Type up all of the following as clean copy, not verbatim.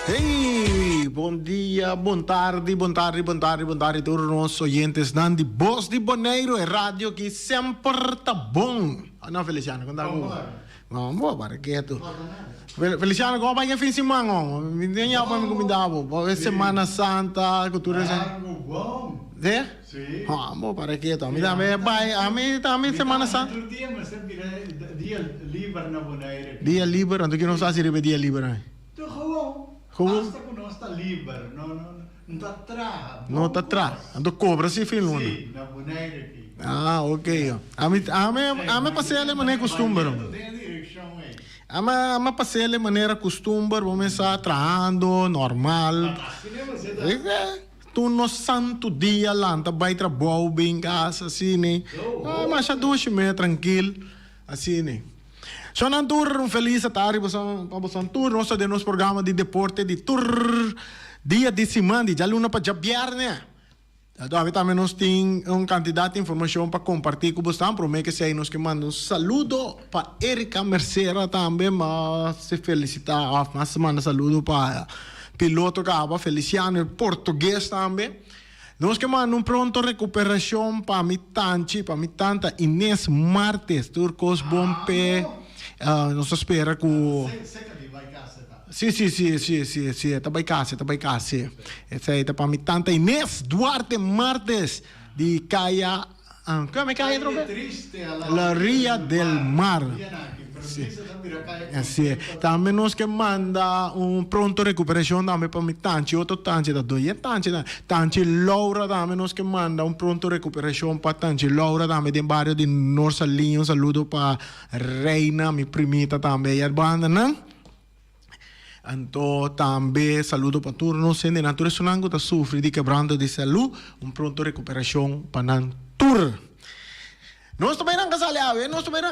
Hey, bom dia, bom tarde, bom tarde, bom tarde, bom tarde a todos os nossos ouvintes de Voz de Bonaire, é rádio que sempre tá bom. Não, Feliciano, quando tá bom? Não, boa, para que é tu? Feliciano, como vai que fim de semana? Me dê para me convidar, para Semana Santa, cultura... Bom. É? Sim. Ah, bom, para que é tu? A mim também Semana Santa. Dia livre na Bonaire. Dia livre, então que não sabe se dia livre, Tu gewoon. Gewoon? Basta que não está livre, não está atrás. não está atrás. Então cobra se filho, Sim, na Bonaire aqui. Ah, ok. A mim passei a maneira costume. Tem a direção aí. A mim passei a maneira costume, vamos começar trabalhando, normal. Tu no santo dia lá, tá vai trabalhar bem em casa, assim, né? Mas já 2 meses tranquilo, assim, né? Só na tour, feliz tarde para você tour, nós temos programa de deporte de tour, dia de semana, já luna para jabiar, né? Então, também nós temos um candidato de informação para compartilhar com vocês, prometo que se aí nós que mandam um saludo para Erika Mercera também, mas se felicitar, uma semana saludo para piloto Caba, Feliciano, português também. Nós que mandam pronto recuperação para mi tanta Inês Martes, turcos bom pé. Nós espera que Sim, tá bem casa. Essa aí tá para mi tanta Inês Duarte Martes de Caia, como é que é La Ria del Mar. Assim, também nós que manda pronto recuperação também para mi tanti, outro tanti da dois, tanti Laura também nós que manda pronto recuperação para tanti Laura também do bairro de Norsalinho, saludo para Reina, mi primita também, a banda, não? Então, também saludo para todos de natureza sonango está sofrendo de quebrando de saúde, pronto recuperação para nan tour. Nós também não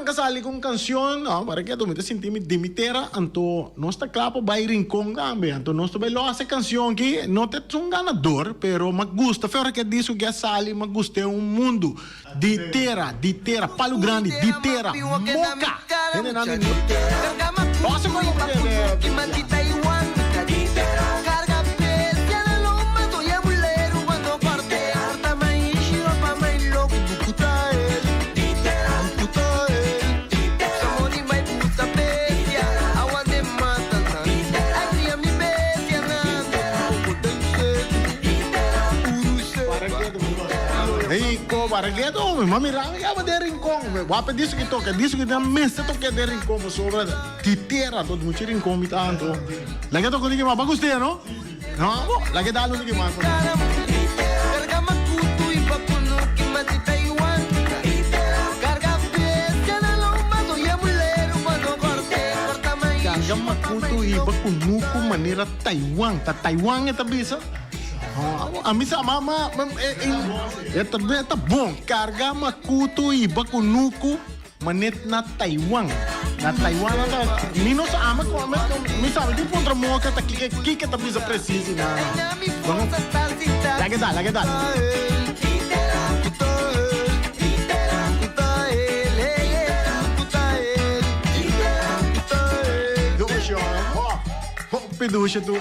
casali com canção, não, para que tu me senti me dimitera, então nós está claro para ir rincón também, então nós também lo essa canção que não te um ganador, pero me gusta, fora que disso que sali, me gusta mundo de terra, palo grande, de terra, moca, nossa coisa para que tu mami rami ya de rincón guapa disso que toca mesa toca de rincón sobre titera todo mucho rincón mi tanto la que toca que más bagus dia no la que dá no que mais carga makutu e bakunuku maneira Taiwan é tabisa. A missa mama tá bom. Carga makuto e bakunuku manet na Taiwan. Na Taiwan ela minos ama com missa de contra moca tá que tá bisa preciso na. Lá que dá. Peduche tu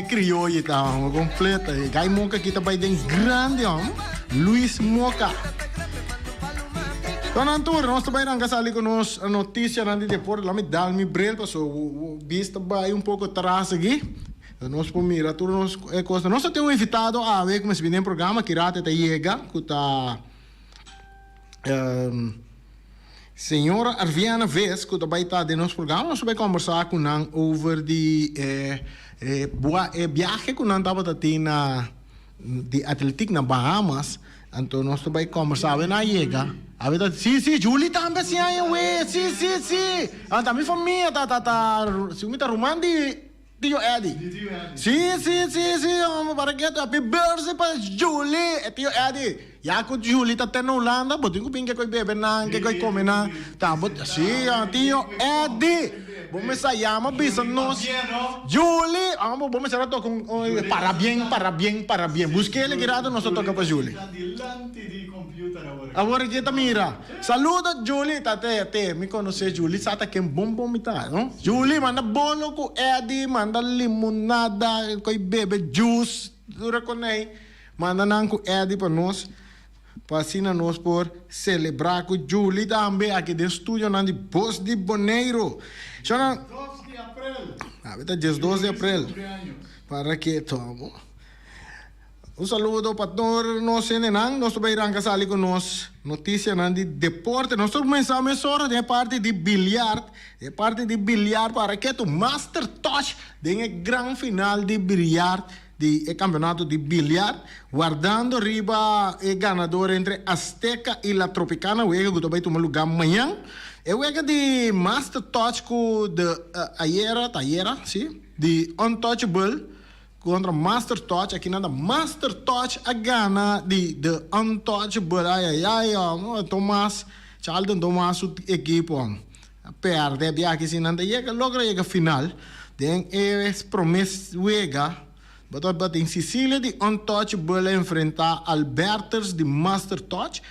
crioulo e tal, completa. Gai Moca aqui também tem grande homem, Luiz Moca. Então, Antônio, nós também não casali com a notícia de deporte, lá me dá me brel, passou o vista vai pouco atrás aqui. Nós por mira tudo nós costa. Nós temos invitado a ver como se vem programa que rata tá chega, que tá Senhora Arviana Vez, que também está de nosso programa, nós vamos conversar com ela over de viagem que nós estava tendo de atletismo na Bahamas. Então nós vamos conversar com ela chega. Sim, Julie também sim, sim. Também família se me tá arrumando Tio Eddie. Sim, para que happy birthday para Julie, Tio Eddie. Ya ko Julie tá tendo Holanda, botin ko pinga ko bebe na, que ko come na. Tá, bot, sim, Tio Eddie. Vamos ensayar, bisa nós. Julie, vamos ensayar to com para bien. Busque ele girado nós toca para Julie. computer agora. Agora que tá mira. Saluda Julie, te. Me conhece Julie, sata que bom me tá, não? Julie, manda bolo com Eddie, manda limonada, com bebe juice, dura com aí. Manda nang com Eddie para nós. Passina nós por celebrar com Julie também aqui do estúdio na de Bos de Boneiro. Chama 12 de abril. tá dia 12 de abril. Para que tomo. Un saludo para todos nós nang nós também irão casar com nós. Notícia nan de deporte. Nós começamos a de parte de bilhar, para que tu Master Touch de gran final de bilhar. El campeonato de bilhar, guardando riba el ganador entre Azteca y la Tropicana, que vai tomar lugar amanhã. Eu de Master Touch de Ayera, sim, de Untouchable contra Master Touch, aqui nada Master Touch a gana de Untouchable, Tomás, Charlton Tomás, o equipo, perde, aqui sim, nada, logra final, tem promessa, But in Sicília, de Untouchable enfrentar Albertus de Master Touch.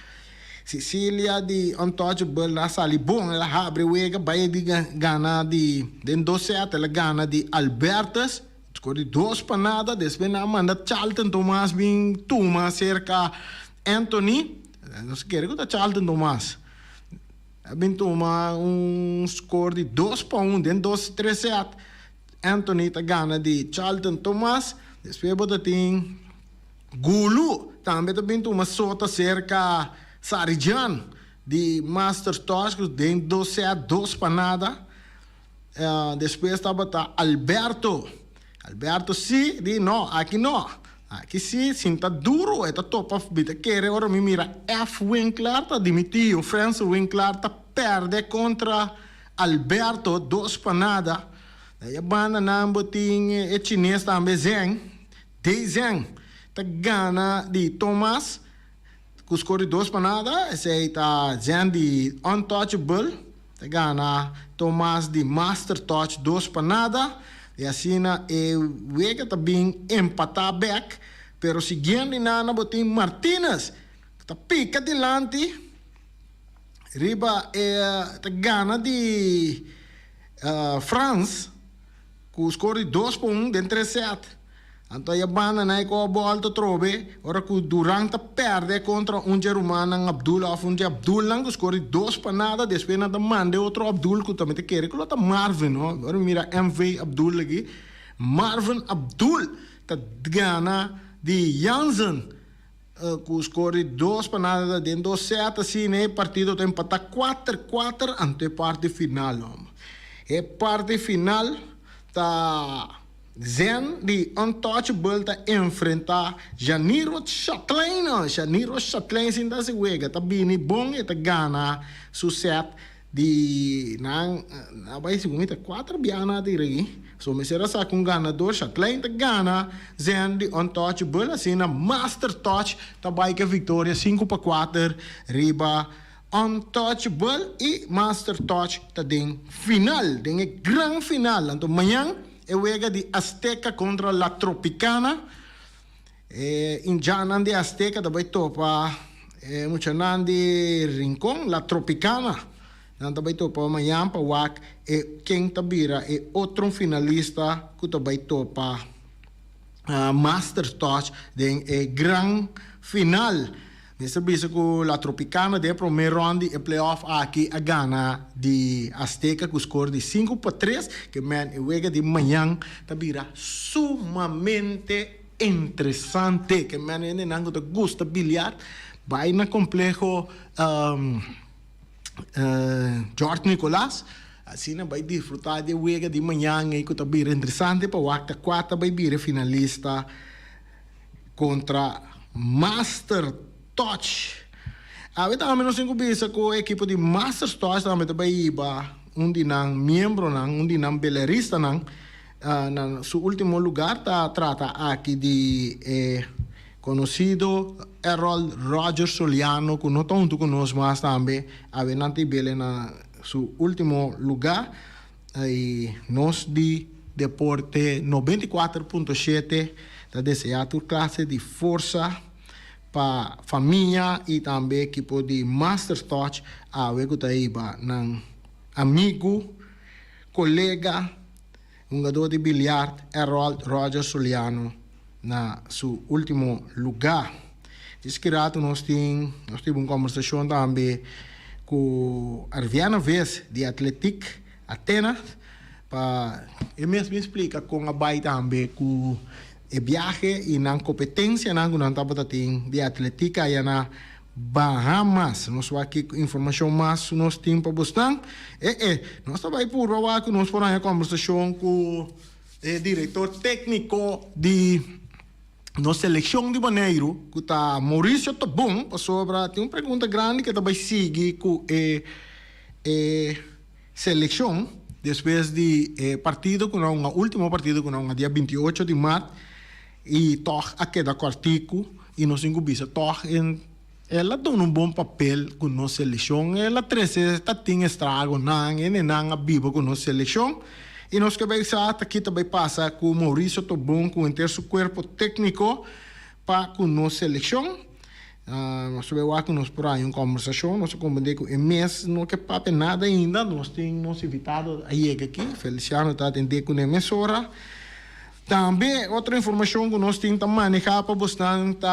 Sicília, de Untouchable, na salibon, ela abre o ega, vai de gana de 12 ela gana de Albertus. Escolhe 2 panadas, depois na manda Charlton Thomas, bem tuma cerca Anthony. Não se quer que Charlton Thomas. Bem tuma score de 2-1, den 12-13 Anthony tá gana de Charlton Thomas. Depois bota tem Gulu, também tá bem uma sota cerca Sarijan de Master Touch, que tem 12-2 panada. Depois tá bota Alberto, sim, de não, aqui não. Aqui sim, tá duro, é tá top of beat. Quer agora me mira F. Winkler, tá dimitido. Franz Winkler tá perde contra Alberto, 2 panada. Daí a banda na boting é chinês também Zeng. De Zeng. Tá gana de Thomas. Com os corredores para nada. Esse aí tá Zeng de Untouchable. Tá gana Thomas de Master Touch 2 para nada. E assim na Wega tá bem empatar back. Pero seguindo na boting Martinez. Tá pica delante. Riba tá gana de France. Com os cores 2-1 dentro de 7. Então a banda na com a bola to trobe, ora que Durant perde contra germano Abdul of Abdul lang os cores 2 para nada, depois nada manda outro Abdul que também te quer, que tá Marvin, no? Agora mira MV Abdul aqui. Marvin Abdul tá gana de Jansen. Com os cores 2 para nada dentro de 7 assim, né? Partido tem empatar 4-4 ante parte final. É parte final tá Zen de Untouchable tá enfrentar Janiro Chatelain. Janiro Chatelain sim tá se wega, tá bini bom e tá gana sucesso de na vai segundo tá 4 biana de regi. So me será sa com ganador Chatelain tá gana Zen de Untouchable assim na Master Touch tá vai que vitória 5-4 riba Untouchable e Master Touch tá den final, den gran final. Então amanhã eu ega de Azteca contra la Tropicana. In Janan de Azteca também topa Muchanan de Rincón, la Tropicana. Também topa amanhã para wak quem tabira é outro finalista que também topa Master Touch den gran final. Nesse bicho com a Tropicana de primeiro round e playoff aqui a gana de Azteca com score de 5-3 que man e de manhã tabira sumamente interessante que man ainda não gosta bilhar vai na complexo George Nicolas assim vai desfrutar de wega de manhã e que tabira interessante para o acta 4 vai vir finalista contra Master Touch. Também nós temos que com a equipe de Master Touch também iba dinang membro dinang belerista na su último lugar trata aqui de conhecido Errol Roger Soliano que não tanto conosco mas também avenante bele na su último lugar e nós de deporte 94.7 da deseado classe de força para família e também equipo de Master Touch a Wegutaiba ng amigo, colega, um jogador de bilhar, Harold Roger Soliano, na seu último lugar. Esquirato nós tivemos uma conversação também com Arviana Vez, de Atletic Atenas, para ele mesmo explica com a Bai também com o viaje e na competência na de atletica e na Bahamas. Nós vamos aqui com informação mais nós temos para buscar. Nós estamos por lá que nós podemos conversação com o diretor técnico de nossa seleção de Bonaire, que está Maurício Tobon, sobre tem uma pergunta grande que também segue com a seleção depois de partido, com o último partido, com o dia 28 de março, e toch a queda quartico, e nós ingubisa toch ela dá um bom papel com nossa seleção, ela trece está tem estrago não a biba com nossa seleção, e nós que vai sair aqui também passa com Maurício Tobon com o seu corpo técnico para com nossa seleção. Nós vamos que nós por aí uma conversação, nós combinamos com o mês, não que papo nada ainda, nós temos nos invitado a chegar aqui, Feliciano está atendendo com a emissora. Também outra informação que nós temos também manejar para bastante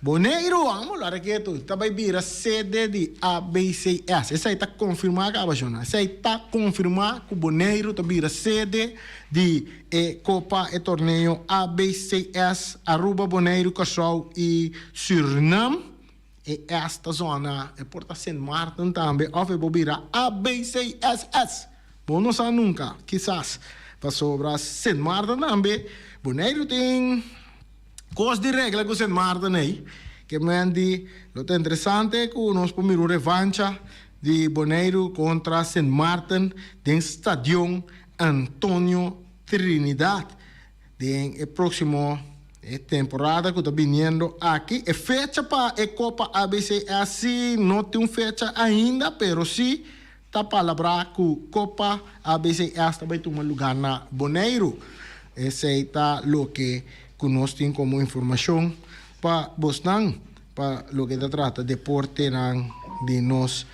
Bonaire, vamos lá aqui tu, também vira sede de ABCS. Essa aí está confirmada, essa aí está confirmada que Bonaire vira sede de Copa e Torneio ABCS, Aruba, Bonaire, Curaçao e Suriname. E esta zona é Porta Saint Martin também, ou vira ABCSS. Bom, não sabe nunca, quizás. Para sobrar Saint Martin também. Bonaire tem coisa de regra com Saint Martin aí. Que mandi, lo interessante que nós pomos revancha de Bonaire contra Saint Martin no Estádio Antônio Trinidad. A próxima temporada que está vindo aqui. A fecha para a Copa ABC assim, não tem fecha ainda, mas sim. Tá palavra que Copa ABCS também tem um lugar na Bonaire. Esse é o que nós temos como informação para Boston, para o que trata de deporte de nós,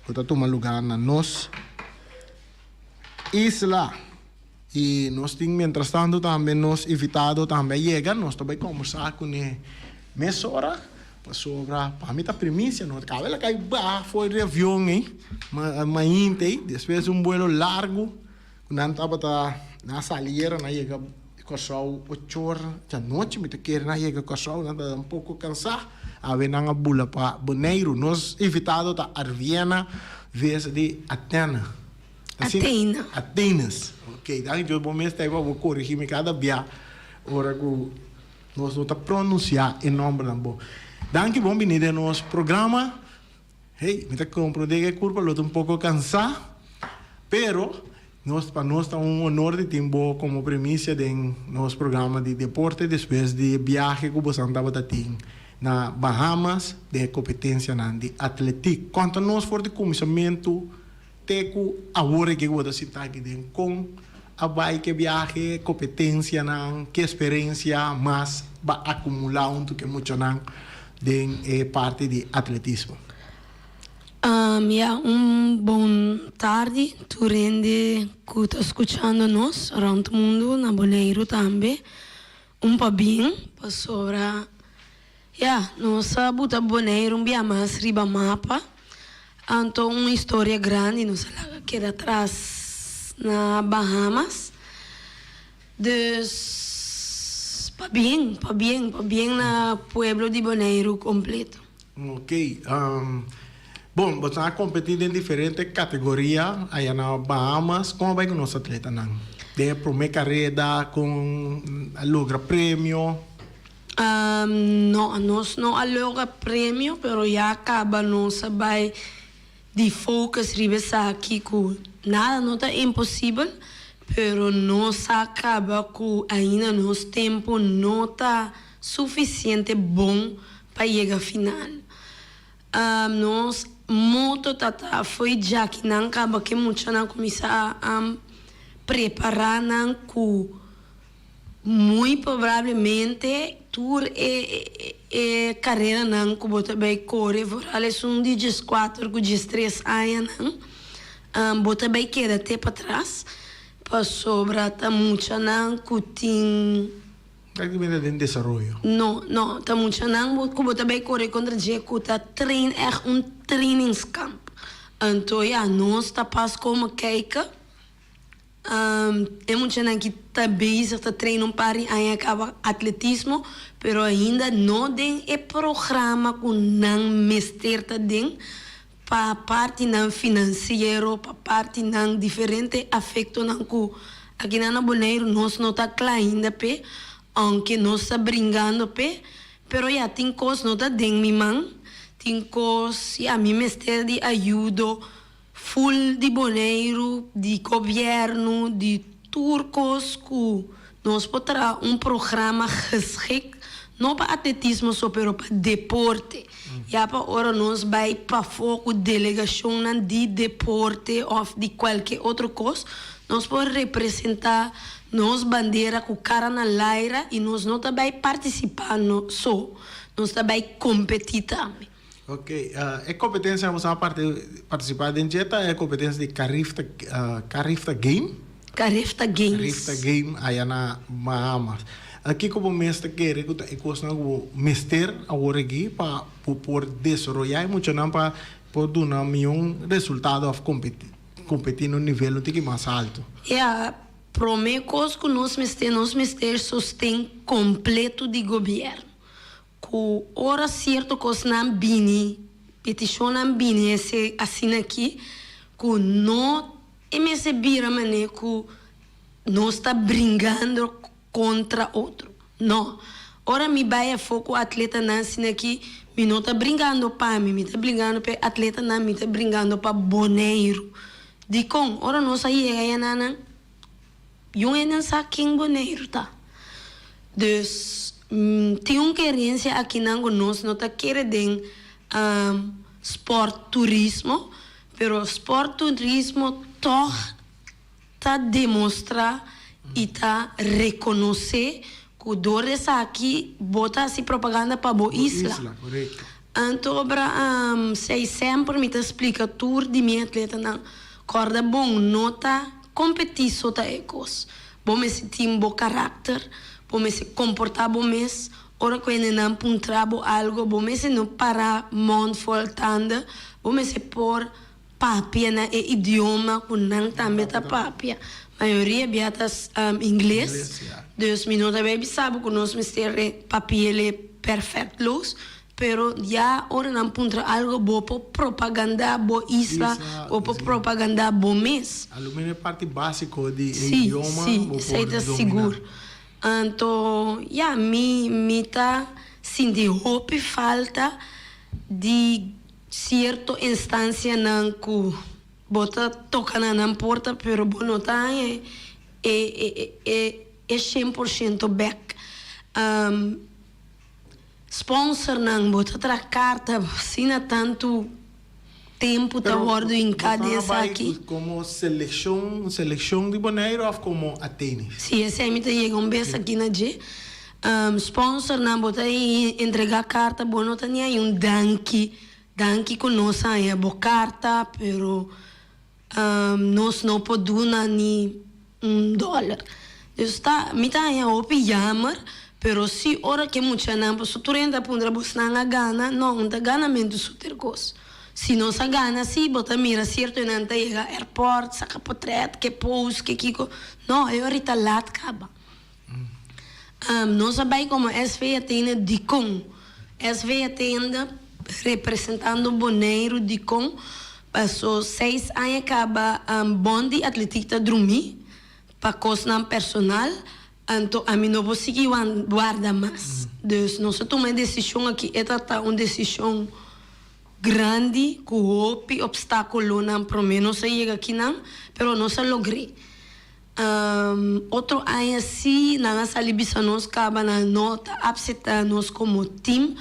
que está tomando lugar na nossa isla. E nós temos, mientras tanto, também nos invitados também chegam, nós também conversar com a emissora. Sobre para mim a primícia, não cabe ela cai foi de avião, mas inte, depois vuelo largo, quando estava na salida, na chega Curaçao 8 horas da noite, me quer na chega Curaçao, nada um pouco cansado, a ver na bula para Bonaire, nós invitado da Arviana, vez de Atenas. Atenas. Ok, daí eu vou me estar vou corrigir cada dia, hora que nós não tá pronunciar em nome da boa. Danke, bom venir no nosso programa. Hey, me compreendo que curva, lo um pouco cansado, pero para nós está um honor de ter como premissa de nosso programa de deporte depois de viagem que você andava na Bahamas de competência de atletismo. Quanto nós for de começamento, teco agora que eu vou citar aqui com a vai que viagem, competência que experiência mais vai acumular que muito de parte de atletismo. Bom tarde, tu rende que está escutando nós, around o mundo, na Bonaire também. Pa bem, para sobre. Nós buta Bonaire, bem mais riba mapa. Então, uma história grande, nós queda atrás na Bahamas. Pa bem na pueblo de Bonaire completo. Ok. Bom, você vai competir em diferentes categorias aí na Bahamas. Como vai com os atletas? De primeira carreira, com logra prêmio? Não, nós não logra prêmio, mas já acaba nossa vai de focus ribesa aqui com nada não está impossível. Pero nós acaba com ainda nosso tempo não está suficiente bom para chegar ao final. Nós muito foi já que não acaba que muito não começar a preparar não com muito provavelmente tour é carreira não que bota bem corre, vorale de 14 com 13 anos não, bota bem queda até para trás, para sobra tá muito não que tem Kijk, ben in desarrollo. não tá muito não que bota bem corre contra Jeco tá trein echt trainingskamp. Então ja, nós tá pas como kijken. É muito gente que está bezig te trainen para acaba atletismo, pero ainda não tem o programa com não mestre te den para parte não financeiro, para parte não diferente afeto não que aqui na Bonaire nós não tá claro ainda pe, aunque nós está brincando pe, pero já tem coisas não tá den mi man, tem coisas a mi mestre de ajuda full de Bonaire, de governo, de turcos, que nós podemos programa geschikt, não para atletismo, só para deporte. Já para hora nós vai para foco delegação de deporte ou de qualquer outra coisa, nós podemos representar nos bandeira com cara na laira e nós não também participar só, nós também competir também. Ok, é competência você participar de dieta é competência de Carifta Game. Carifta Games. Carifta Game aí na Bahamas. Aqui como mestre quer é coisa não mestre agora aqui para por desenvolver muito não para por dar um resultado of competir no nível que mais alto. É primeira coisa que nós mestre sustém completo de governo. Que hora certo que não bini, petição não bini, esse assim aqui, que não é me vira mané que não está brincando contra outro. Não. Ora me vai a foco atleta não assim aqui, me não está brincando para mim, me está brincando para atleta não, me está brincando para Bonaire. De com, ora não sai aí nana, eu não sei quem Bonaire tá. Dus tem uma querência aqui nós não está querendo sport turismo, pero sport turismo toch tá demonstrar e tá reconhecer que dor essa aqui bota assim propaganda para boa isla. Correto. Então, sei sempre me explica tour de minha atleta não corda bom nota competir só tá ecos. Bom me sentir bom caráter. Bom se comportar bom mês, ora quando não puntrabo algo, bom se não para mão voltando, bom se por papia na idioma que não também tá papia. Maioria biatas inglês, 2 minutos bem sabe que nós mistério papel perfeitos, pero já ora não puntra algo bom por propaganda boa isla ou por propaganda bom mês. Alumínio é parte básica de idioma. Sim, sei tá seguro. Então, me tá sentindo falta de certa instância não que bota toca na porta, pero não tá é 100% back. Sponsor não bota tra carta, assina tanto tempo tá bordo em cadeia aqui. Como seleção de Bonaire ou como a tênis? Sim, esse aí me chega vez aqui na G. Sponsor não bota aí entregar carta, bom não tem aí danke com nós aí a boa carta, pero nós não podemos nem $1. Está me tá aí a opinião, pero se ora que muita não, se tu renda pondra buscar na gana, não dá ganamento super coisa. Se não se gana, se bota mira certo e não chega airport, saca portrait, que pose, que kiko, não, eu ahorita lá acaba. Não sabe como SV atende de com, SV atende representando Bonaire de com, passou 6 anos acaba bom de atletica dormir, para coisa personal, então a mim não vou seguir guarda mais. Dus não se toma decisão aqui, esta tá uma decisão grande, que houve obstáculo não para mim, não se chega aqui não, pero não se logrei. Outro ano assim, na salibisa nós acaba na nota, abseta nós como time,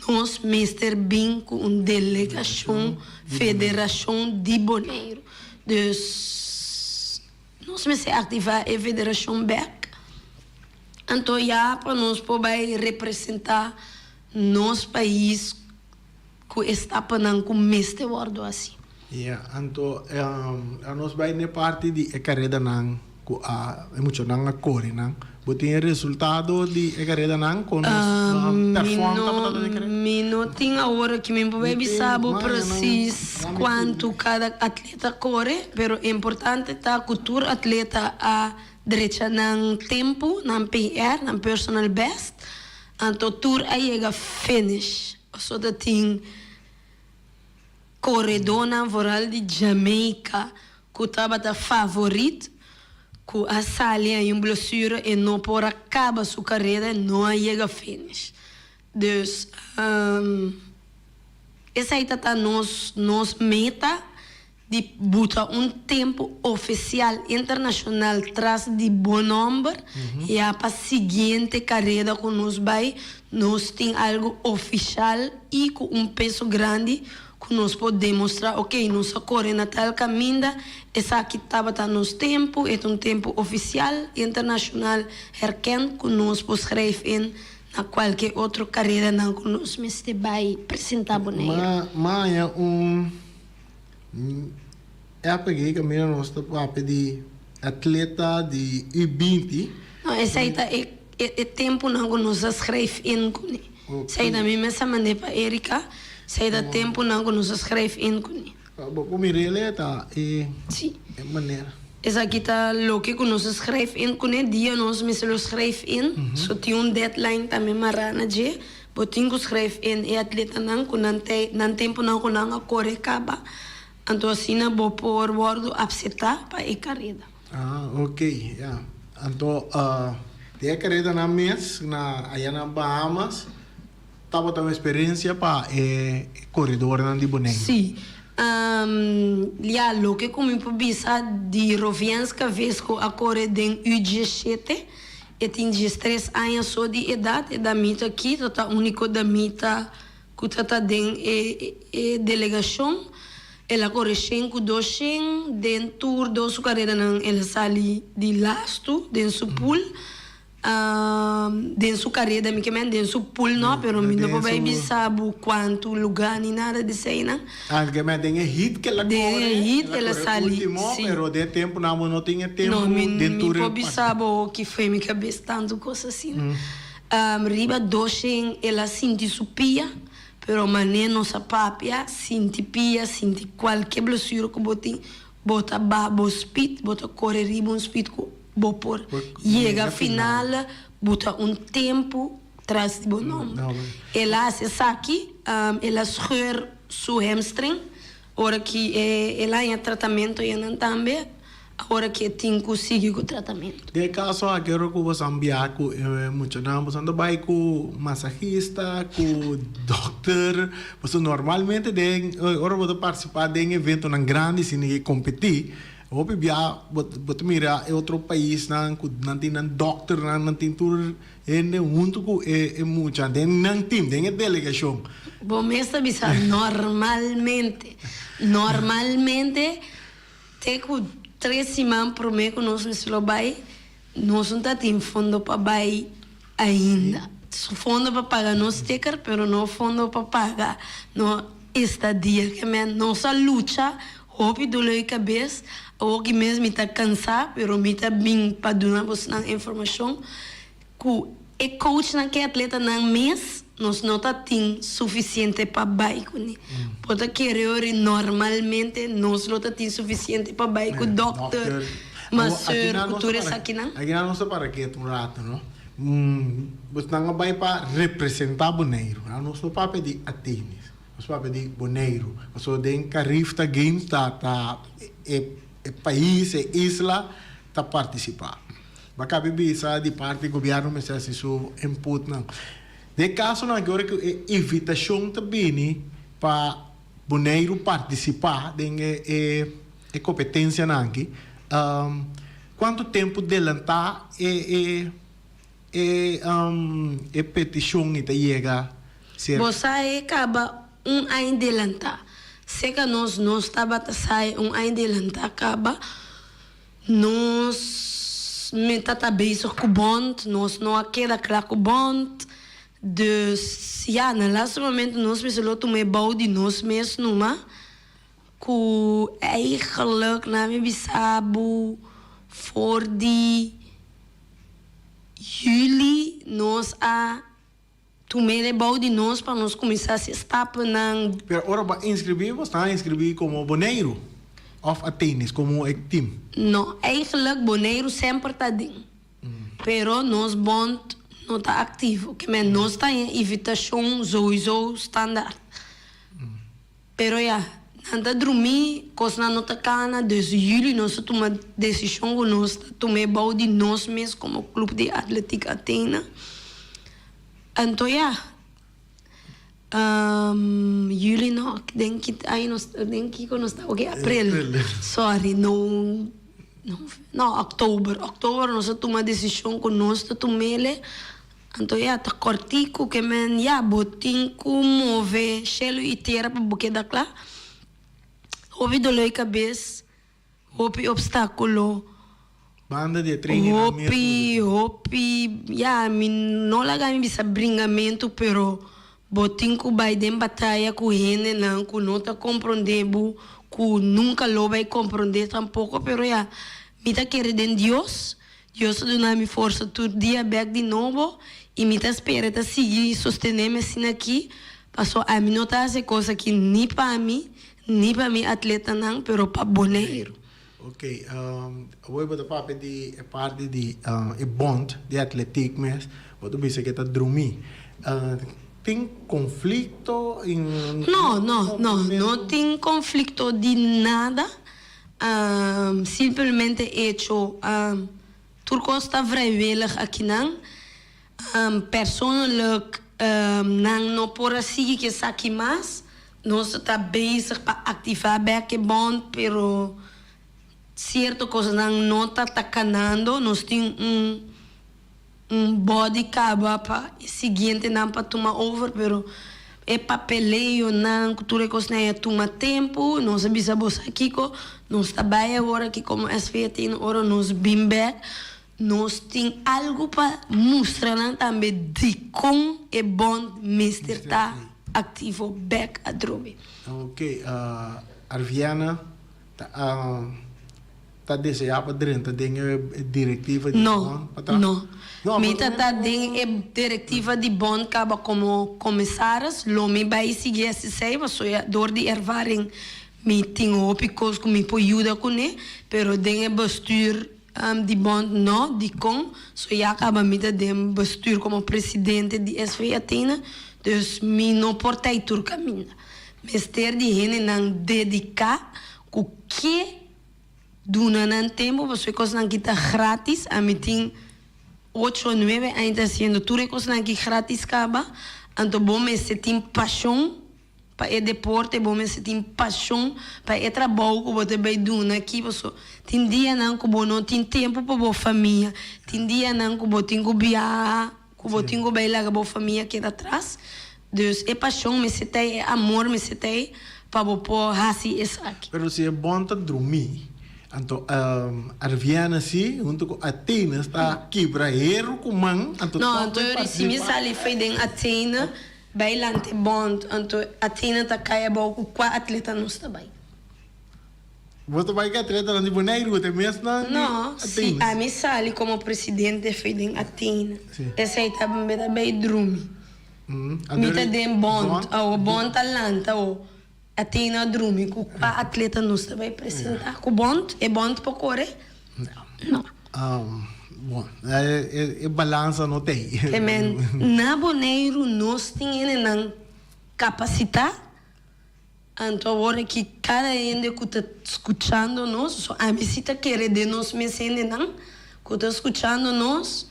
nós mestre bem com uma delegação, federação de Bonaire. Dus nós me se ativar a federação back. Então, já para nós poder representar nosso país que está panando com este wordo assim. Yeah, anto nós vai na parte de carreira nang ku muito nang a core nang botin resultado de carreira nang com performance não tem a hora que me pode saber precis quanto cada atleta corre, pero é importante tá cultura atleta a direita nang tempo, nang PR, nang personal best, anto tour a chega finish, so that thing corredora voral de Jamaica, que estava favorito, que a salia em blessura e não por acaba sua carreira, não chega a finish. Dus, essa aí está nos meta de botar tempo oficial internacional traz de bom número e a para seguinte carreira que nós tem algo oficial e com peso grande que nós podemos demonstrar, ok, nós corremos na tal caminho, essa aqui estava nos tempo, é tempo oficial, internacional, erkend, que nós podemos escrever na qualquer outra carreira não que nós vai apresentar boneiro. Mas é peguei que minha nossa papo de atleta de U20. Não, essa aí é tempo não que nós escrevemos. Essa aí também essa mandei para Erika. Sai da tempo não que nos escreve em cuni. Como mirele tá sim. É maneira. Essa aqui tá lo que nos escreve em cuni dia nós me se lo escreve em. So tinha deadline também marana je. Botin que escreve em e atleta não que não tempo não que não a corre acaba. Então assim na bo por bordo abseta para e carreira. Ok, yeah. Então tem carreira na mês na aí na Bahamas. Estava uma experiência para corredor de boneco. Sim. Lo que como improvisa de Rovianska vez que a corre de U17 e tem 13 anos só de idade e da mita aqui, tá único da mita que tá de delegação. Ela corre 5-2 dentro da sua carreira ela sai de lasto dentro do pool. Dentro sua carreira dentro do pool não, pero não pode saber quanto lugar nem nada de sei não. Que me tem hit que ela corre. Hit ela sai. Pero de tempo não tinha tempo. Não pode saber o que foi minha cabeça tanto coisa assim. Riba 12 ela sente supia, pero mané nossa papia sente pia, sente qualquer blessura que botem, bota babo speed, bota correr riba speed por chega a final bota tempo traz de bom nome ela se aqui ela scheur seu hamstring hora que ela em tratamento e não também a hora que tem conseguir o tratamento de caso a quero que você enviar com muito não você anda vai com massagista com doctor você normalmente tem hora você participar de evento num grande se ninguém competir. Hope bia bot mira é outro país não tem doctor não tem tudo junto com muita não tem delegação. Bom mesmo bisa normalmente tem que 3 semanas por mês que nós não vai nós não tem fundo para vai ainda. Fundo para pagar nosso ticket, pero não fundo para pagar no estadia que é nossa luta. Hope dolor de cabeça ou que mesmo está cansado, pero me está bem para dar você informação que é coach naquele atleta não mês nós não tem suficiente para baixo né pode querer normalmente nós não tem suficiente para baixo doctor mas cultura essa aqui não não se para que um rato não você não vai para representar boneiro não só para pedir a tênis nós para pedir boneiro só tem carifta games tá país e isla tá participar. Baka bisa de parte do governo mas assim seu input não. De caso não agora que invitação também para boneiro participar de competência não aqui. Quanto tempo delantar petição ita chega? Você acaba ano delantar. Se que nós estava a sair ano delantar acaba nós me tá bezig com o bond, nós não queda claro com o bond. Dus ja, no laatste moment nós mesmo tomei bouw de nós mesmo numa que eigenlijk na minha bisabo voor die juli nós a tomei de bouw de nós para nós começar a se estapa na Pero ora ba inscrever, você está inscrever como boneiro of Atenas, como team. não, eigenlijk boneiro sempre tá dentro. Pero nós bond não está ativo, que men nós está em invitação sowieso standaard. Pero ja, nanda dormir, coisa não tá cana, desde julho nós tomamos decisão que nós tomei bouw de nós mesmos como clube de atlética Athena. Então ja, julho não, denk que aí nós está ok, abril. Sorry, não, outubro nós tomamos decisão que nós tomamos. Então, ja, tá cortico que men, ja, botinco, move, chelo e terra para buque da clá. Houve dolor de cabeça, houve obstáculo. Banda de treino. Houve, ja, não laga me bisa bringamento, pero botinco vai de batalha com gente, não, que não tá compreendendo, que nunca lo vai compreender tampouco, pero ja, me tá querendo em Deus. Deus dá me força todo dia back de novo e me tá esperando seguir sostener-me assim aqui. Passou a mim não tá essa coisa que nem para mim atleta não, pero para boneiro. Ok, vou botar para de parte de bond de atletismo, mas vou dizer que tá dormir. Tem conflito em não tem conflito de nada. Simplesmente hecho Turco está vrijwillig aqui não. Persoonlijk não por assim que aqui mais. Nós está bezig para ativar back bond, pero certo coisa não está tacanando. Nós tem body caba para seguinte não para tomar over, pero é papeleio não cultura coisa não toma tempo. Nós sabemos aqui que nós trabalha agora que como SV tem hora nós bem back. Nós temos algo para mostrar também de como é bom Mr. está ativo back a drobe. Ok, Arviana tá desejando dentro da diretiva de não. Mita tá dentro diretiva de bond acaba como comissários, lo me vai seguir esse sei, mas door de ervaring me tenho opicos com me ajuda com ele, pero dentro bestuur de bond não, de com, so já acaba me dando bestuur como presidente de SV Athena, dus me não portei tur caminho. Mas ter de gente não dedicar o que durante o tempo, você coisa não quita grátis, a mim tem 8 ou 9 ainda sendo tudo coisa não que grátis acaba, então bom me se tem paixão para o deporte, bom me se tem paixão para o trabalho que você vai doar aqui, você tem dia não que você não tem tempo para a família, tem dia não que você tem que viajar, que você tem que bailar com a família que está atrás, dus é paixão me se tem, é amor me se tem para você fazer isso aqui. Pero se é bom tá dormir. Então, Arviana sim, junto com Atenas, está aqui para erro com man. Não, então eu disse, me sali foi em Athena, bailante bond, então Athena está caia bom com 4 atletas não está bem. Você vai que atleta não de boneiro, até mesmo na não, sim, a me sali como presidente foi em Athena. Essa aí está bem dormir. Me está dando bond, o bond talanta, o Athena dorme com 4 atletas não se vai apresentar. Com bond? É bond para correr? Não. Bom, é balança não tem. Na Boneiro nós temos capacidade. Então agora que cada gente que está escutando nós, a visita quer de nós mesmo não, que está escutando nós,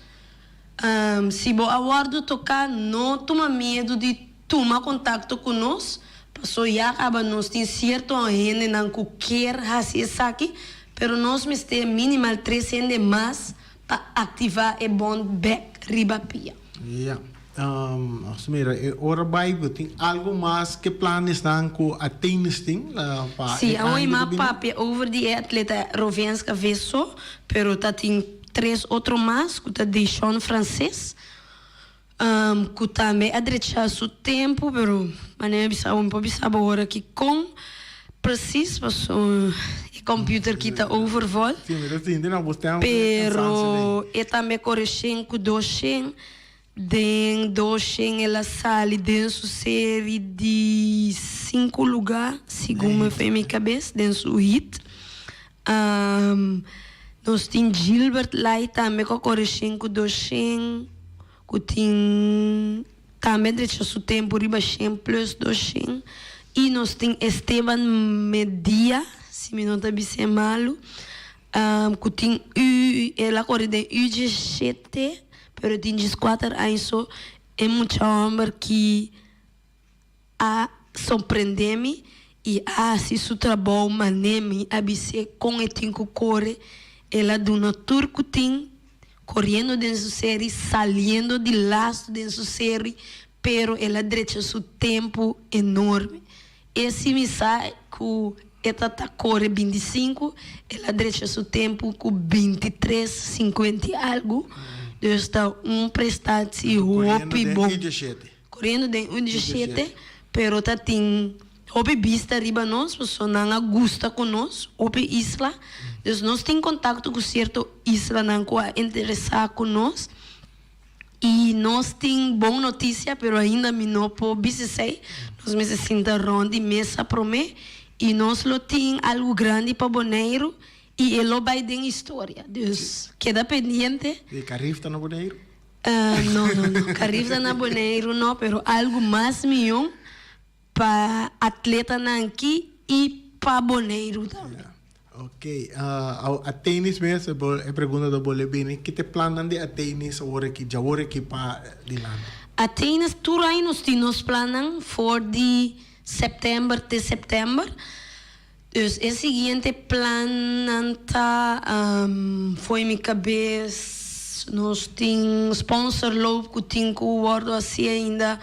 se você aguarda tocar, não toma medo de tomar contato com nós. So já acaba nós tem certo gente não quer fazer isso aqui, pero nós me temos minimal 3 gente mais para ativar e bond back riba pia. Yeah. Mira, ora vai tem algo mais que planos não com Atenas tem para. Sim, a uma papi over die atleta Rovenska Veso, pero tá tem 3 outros mais, que tá deixando francês. Que também adrechar o tempo, pero maneira um pouco agora que com preciso, o computer que está overvol. Pero e também corrigem com docen, den docen ela sale dentro série de 5 lugares, segundo foi minha cabeça, dentro hit. Nós tem Gilbert lá também com corrigem com docen. Que tem também durante o tempo riba 100 plus 200 e nós tem Esteban Media se me não está bem malo que tem ela corre de UG7 pero tem 4 anos é muito homem que surpreende-me e se seu trabalho maneiro a bise com tem que corre ela do natur que tem correndo dentro da série, saindo de laço dentro da série, pero ela deixa seu tempo enorme. Esse mensagem que ela corre 25, ela deixa seu tempo com 23, 50 algo. Então está prestativo bom. Correndo dentro de 17, pero tá tem hope vista riba nós, pessoa não gosta conosco, hope isla. Então, nós temos contato com certo isla que interessar com nós. E nós temos boa notícia, mas ainda não podemos dizer. Nós me sentimos ronde mesa para mim. E nós temos algo grande para Bonaire. E ele vai ter história. Então, queda pendente. E Carifta na Bonaire? Não. Carifta na Bonaire não, mas algo mais melhor para atleta aqui e para Bonaire também. Yeah. Ok, a tênis mesmo, a pergunta do Bolebini, que te planan de a tênis agora que já agora que para de lá? A tênis, tudo aí nós planan for de setembro até setembro. Então, o seguinte plan foi minha cabeça, nós temos sponsor logo que tem que guardar assim ainda,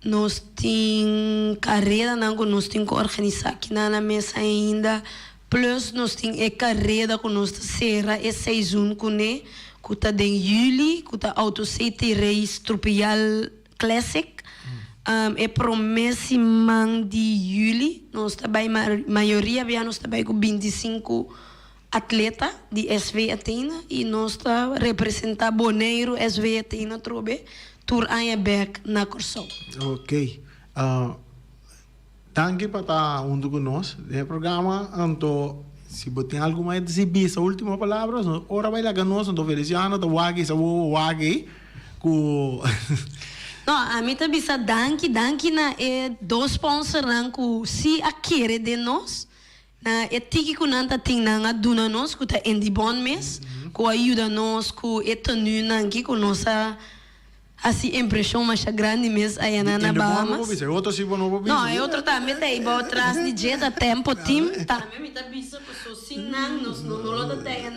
nós temos carreira, nós temos que organizar aqui na mesa ainda. Plus, nós temos a carreira que nós será a seizoen que está em julho, que está Auto City Race Tropical Classic. É promessa de julho, nós também, maioria, nós também com 25 atletas de SV Athena e nós está representando Bonaire, SV Athena, trobe, tour Anjaberg na Corsão. Ok. Danke para estar junto conosco no programa. Então, se você tem algo mais a dizer, essa última palavra, ora vai lá conosco, então Feliciano, então wagi, sa wagi, ku. Não, a mim também sa danke na dois sponsors que se aquele de nós, na tiki que nanta tem na duna nós, que tá em de bom mês, que ajuda nós, que tenu nanki que nossa assim impressão mais grande mesmo aí na Bahamas. Outro se não não, é outro também tem vou atrás de jeta tempo team também me tá bisa pessoa sim não tem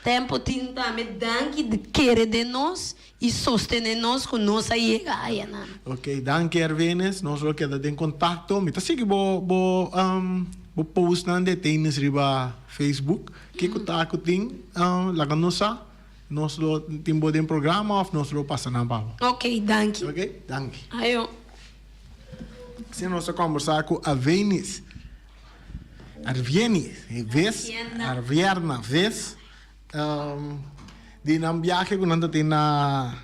tempo team também danke de querer de nós e sostener nós com nós aí aí na. Ok, danke Ervenes, nós vamos quedar em contato. Me tá seguindo bo post na de tênis riba Facebook que tá com tem lá com nós temos um programa ou nós passamos na bala. Ok, danke. Ok, danke. Ayo. Se nós conversar com a Venis, Arvierna, vez, de na viagem que nós temos na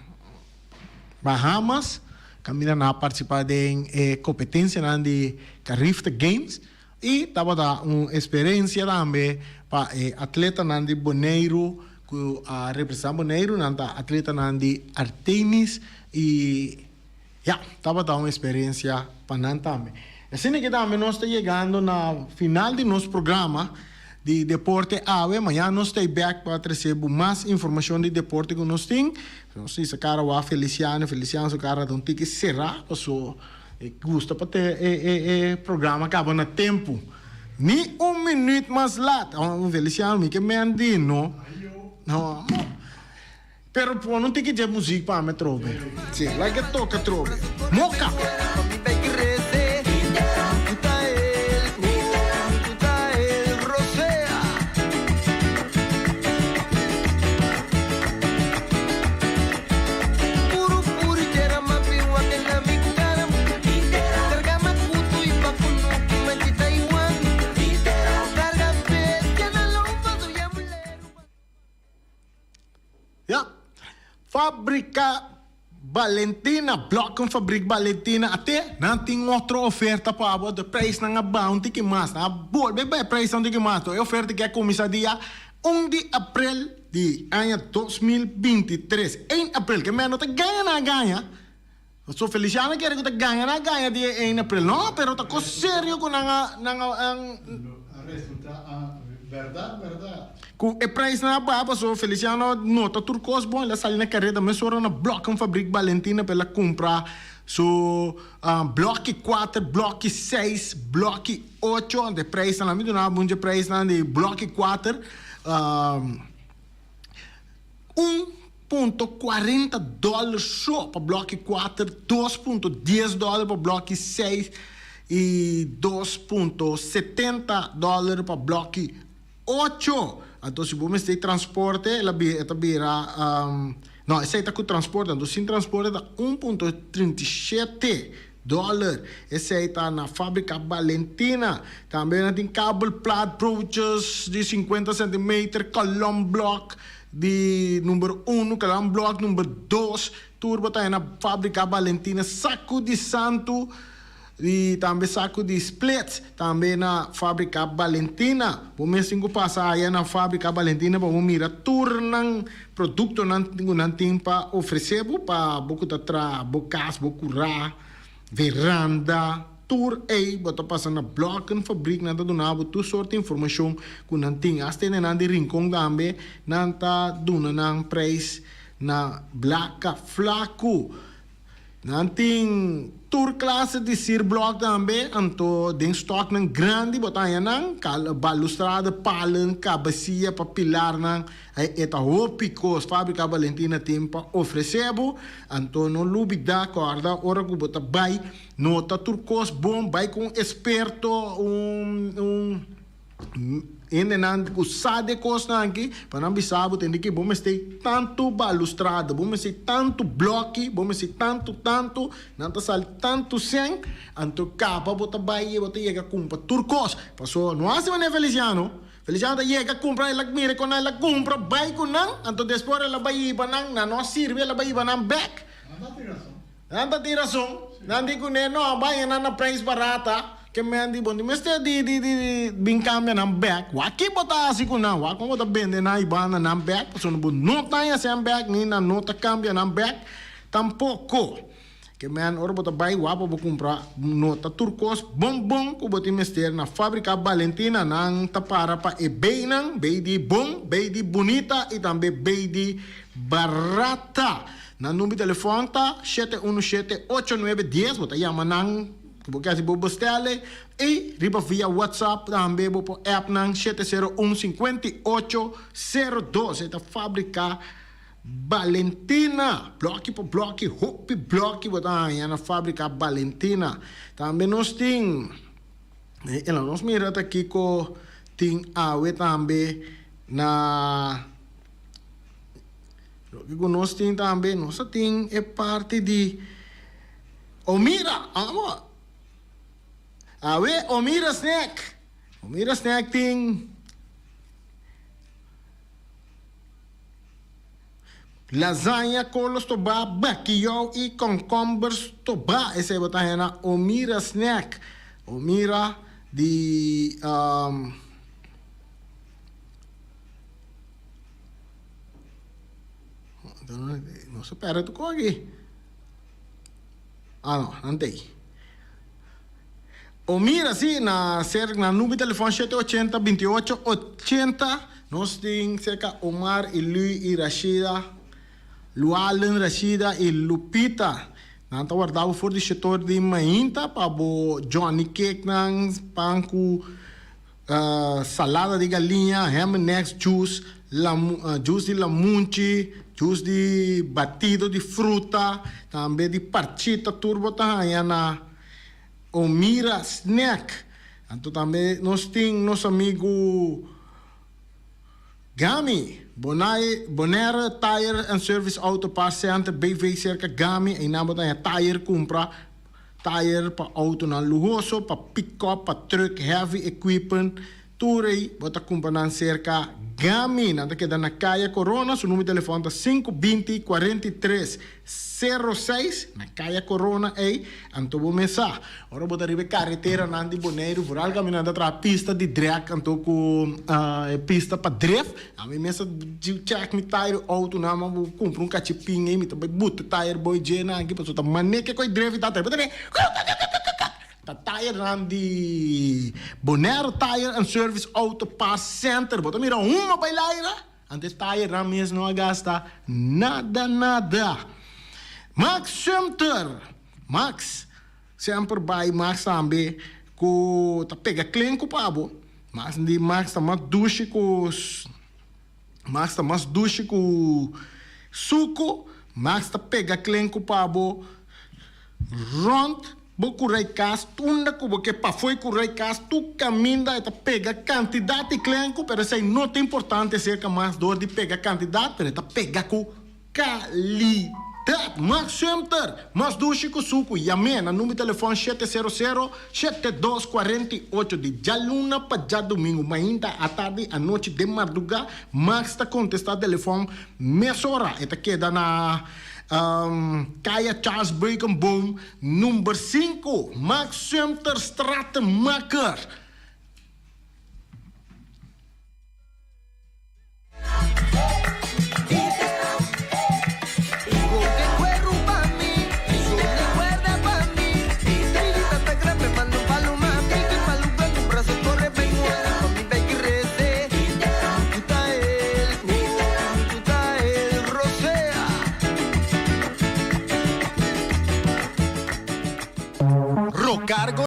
Bahamas, caminha na participar de competência de Carifta Games e estava da uma experiência também para atleta de Bonaire, a representar Bonaire, nanta atleta de Artemis e estava dando uma experiência para nós também. Assim que também nós estamos chegando na final de nosso programa de Deporte AVE. Amanhã nós estamos back para trazer mais informação de deporte que nós temos. Não sei se a cara vai Feliciano, se a cara não tem que será, pessoa gosta para ter programa acaba no tempo. Ni minuto mais lá. Feliciano, me que me andino. No, pero não tem que ter música para me trove. Sim, lá que toca trove. Moca! Fábrica Valentina, bloco Fabrik Valentina, até não tem outra oferta para o de preço na bounty que mais, na boa, bem preço não tem que mais, a oferta que é começar dia 1 de abril de ano 2023, em abril, que menos te ganha na ganha. So Feliciano quer que te ganha na ganha dia 1 de abril, não, pero tá com sério com Resulta, verdade. com o preço na baba, so Feliciano nota turcos bom, ela sai na carreira, mas só na bloco Fabrik Valentina para comprar so bloco 4, bloco 6, bloco 8, de preço na mídia, não de preço na de bloco 4, $1.40 só para bloco 4, $2.10 para bloco 6 e $2.70 para bloco 8. Então, se você tem transporte, ela vira... não, esse aí está com transporte. Então, sem transporte, está $1.37. Esse aí está na fábrica Valentina. Também tem cable plat broaches de 50 cm, column block de número 1, column block número 2. Turbo está na fábrica Valentina. Saco de santo e também saco de splits, também na fábrica Valentina. Vamos cinco passar aí na fábrica Valentina para mirar tornam produto não tem para oferecer para boca da tra, bocas, bocurá, veranda, tour aí, bota passar na bloco na fábrica, nada do nabo, tu sorte informação que não tem, até na de rincão também, não tá dando na preço na blaca flaco. Não tem tour classe de Sir Block também, então tem estoque ng grande, botar yan ng balustrada, palan, cabecia, papilar ng eta hopicos, fábrica Valentina tem para oferecer, então não lubida, corda, ora que bota vai, nota turcos bom, vai com experto, ainda não usado coisa aqui para não bisabo tem que vamos ter tanto balustrada, vamos ter tanto bloco, vamos ter tanto não tá sal tanto sem, então capa bota baia bota chega compra turcos, passou não há se mané Feliciano chega compra ela mira quando ela compra vai com não, então depois ela vai banang na não serve ela vai banang back, anda tiração, não digo não vai na price barata. Que me andi bom, mas di bingkam na back. Waki bota assim com não, waki bota bende na ibana na back, so não nota ya sem back ni na nota cambia na back, tampouco. Que me an ora bota bai wapa bo comprar nota turcos bom ko boti mester na fábrica Valentina nang tapara pa e bem nang bem di bom, bem di bonita e também bem di barata. Na número de telefone tá 717-8910, bota yama nang porque assim vou bestellen e riba via WhatsApp também vou por app nang 701-5802 esta fábrica Valentina bloco por bloco hopi bloco botar na fábrica Valentina também nós tem ela nós mira aqui com tem awe também na o que nós tem também nós tem é parte de Omira amor Awe, Omira snack ting lasagna, colos toba, bakio e concumbers toba. Esse é botar na Omira snack. Omira de não se perde tu aqui. Não, não tem. Omira, sim, na número de telefone 780-2880. Nós temos cerca Omar, e Lu, e Rashida, Lualen, Rashida e Lupita. Nós estamos guardando for de setor de mainta para o Johnny Cake, pão com salada de galinha, ham and eggs, juice, juice de lamunchi, juice de batido de fruta, também de parchita, turbo, na Omira Snack. Então também nós temos nosso amigo Gami, Bonaire Tire and Service Auto Parts Center, BV cerca Gami, e namo tayo tire compra, tire para auto na lujoso, para pick-up, para truck, heavy equipment, Turei, bota acompanhar cerca Gami, nada que dá na Caia Corona, seu número de telefone é 520-4306, na Caia Corona, ei, anto mensagem. Ora, bota arriba carretera, nandi boneiro, rural, caminhando atrás pista de drag, anto com pista para drift, a mim mesmo, check me tire auto, na mão, compro cachipinho, aí, me também buta tire boy, jena, aqui, passou, tá maneque, coi drift, tá, bota ali, tá tire nandi Bonaire Tire and Service Auto Pass Center. Bota mira uma bailaira. Antes tire na mesmo não gasta nada. Max Center. Max sempre vai Max também com tá pega clean com pabo. Mas de Max tá mais duche com suco. Max tá pega clean com pabo. Rond Boku reikas, tunda ko porque pa foi com reikas, tu caminha e pega quantidade de clenco, pero sei não é importante ser que mais dor de pega quantidade, pero tá pega com qualidade. Max Center, mais duche com suco, yamena, número de telefone 700-7248 de jaluna para já domingo, ainda à tarde, à noite de madrugada, Max tá contestar telefone, mesora, eta queda na Kaya Charles Bacon Boom, número 5, Max Center Stratenmaker. Cargo